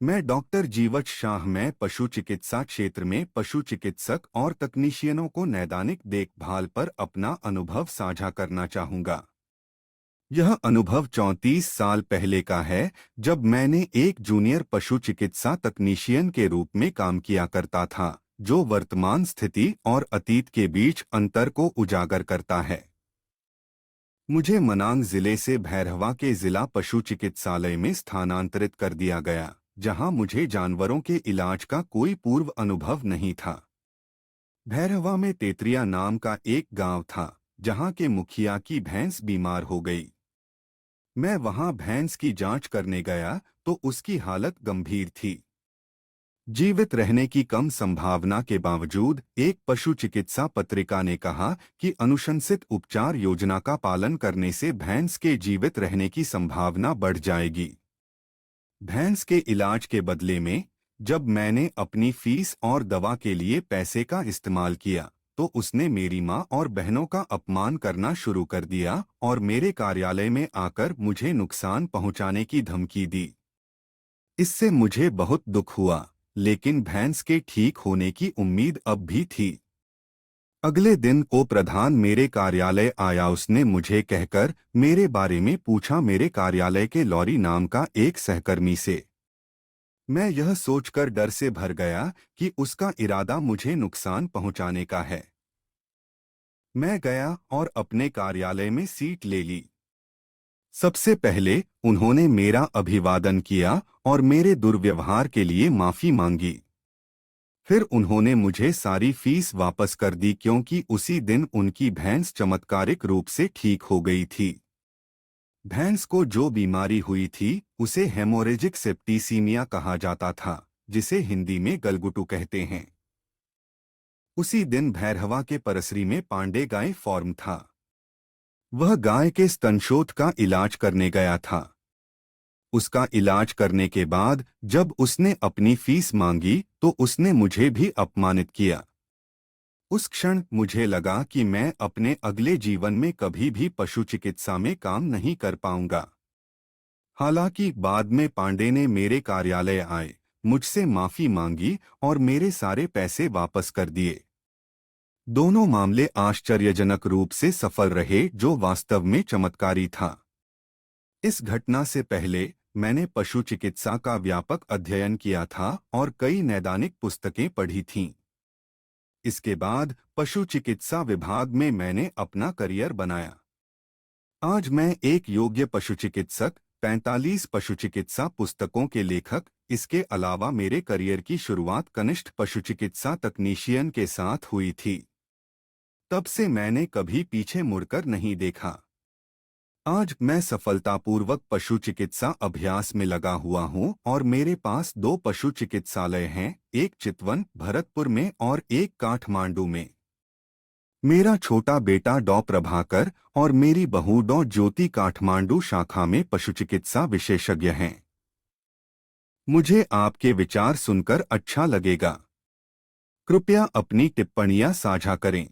मैं डॉक्टर जीवत शाह। मैं पशु चिकित्सा क्षेत्र में पशु चिकित्सक और तकनीशियनों को नैदानिक देखभाल पर अपना अनुभव साझा करना चाहूँगा। यह अनुभव 34 साल पहले का है, जब मैंने एक जूनियर पशु चिकित्सा तकनीशियन के रूप में काम किया करता था, जो वर्तमान स्थिति और अतीत के बीच अंतर को उजागर करता है। मुझे मनांग जिले से भैरहवा के जिला पशु चिकित्सालय में स्थानांतरित कर दिया गया, जहां मुझे जानवरों के इलाज का कोई पूर्व अनुभव नहीं था। भैरहवा में तेतरिया नाम का एक गांव था, जहां के मुखिया की भैंस बीमार हो गई। मैं वहां भैंस की जांच करने गया तो उसकी हालत गंभीर थी। जीवित रहने की कम संभावना के बावजूद एक पशु चिकित्सा पत्रिका ने कहा कि अनुशंसित उपचार योजना का पालन करने से भैंस के जीवित रहने की संभावना बढ़ जाएगी। भैंस के इलाज के बदले में जब मैंने अपनी फीस और दवा के लिए पैसे का इस्तेमाल किया, तो उसने मेरी मां और बहनों का अपमान करना शुरू कर दिया और मेरे कार्यालय में आकर मुझे नुकसान पहुंचाने की धमकी दी। इससे मुझे बहुत दुख हुआ, लेकिन भैंस के ठीक होने की उम्मीद अब भी थी। अगले दिन को प्रधान मेरे कार्यालय आया। उसने मुझे कहकर मेरे बारे में पूछा, मेरे कार्यालय के लॉरी नाम का एक सहकर्मी से। मैं यह सोचकर डर से भर गया कि उसका इरादा मुझे नुकसान पहुंचाने का है। मैं गया और अपने कार्यालय में सीट ले ली। सबसे पहले उन्होंने मेरा अभिवादन किया और मेरे दुर्व्यवहार के लिए माफी मांगी। फिर उन्होंने मुझे सारी फीस वापस कर दी, क्योंकि उसी दिन उनकी भैंस चमत्कारिक रूप से ठीक हो गई थी। भैंस को जो बीमारी हुई थी उसे हेमोरेजिक सेप्टिसीमिया कहा जाता था, जिसे हिंदी में गलगुटू कहते हैं। उसी दिन भैरहवा के परसरी में पांडे गाय फॉर्म था। वह गाय के स्तनशोथ का इलाज करने गया था। उसका इलाज करने के बाद जब उसने अपनी फीस मांगी तो उसने मुझे भी अपमानित किया। उस क्षण मुझे लगा कि मैं अपने अगले जीवन में कभी भी पशु चिकित्सा में काम नहीं कर पाऊंगा। हालांकि बाद में पांडे ने मेरे कार्यालय आए, मुझसे माफी मांगी और मेरे सारे पैसे वापस कर दिए। दोनों मामले आश्चर्यजनक रूप से सफल रहे, जो वास्तव में चमत्कारी था। इस घटना से पहले मैंने पशु चिकित्सा का व्यापक अध्ययन किया था और कई नैदानिक पुस्तकें पढ़ी थीं। इसके बाद पशु चिकित्सा विभाग में मैंने अपना करियर बनाया। आज मैं एक योग्य पशु चिकित्सक, 45 पशु चिकित्सा पुस्तकों के लेखक। इसके अलावा मेरे करियर की शुरुआत कनिष्ठ पशु चिकित्सा तकनीशियन के साथ हुई थी। तब से मैंने कभी पीछे मुड़कर नहीं देखा। आज मैं सफलतापूर्वक पशु चिकित्सा अभ्यास में लगा हुआ हूं और मेरे पास 2 पशु चिकित्सालय हैं, एक चितवन, भरतपुर में और एक काठमांडू में। मेरा छोटा बेटा डॉ प्रभाकर और मेरी बहू डॉ ज्योति काठमांडू शाखा में पशु चिकित्सा विशेषज्ञ हैं। मुझे आपके विचार सुनकर अच्छा लगेगा। कृपया अपनी टिप्पणियां साझा करें।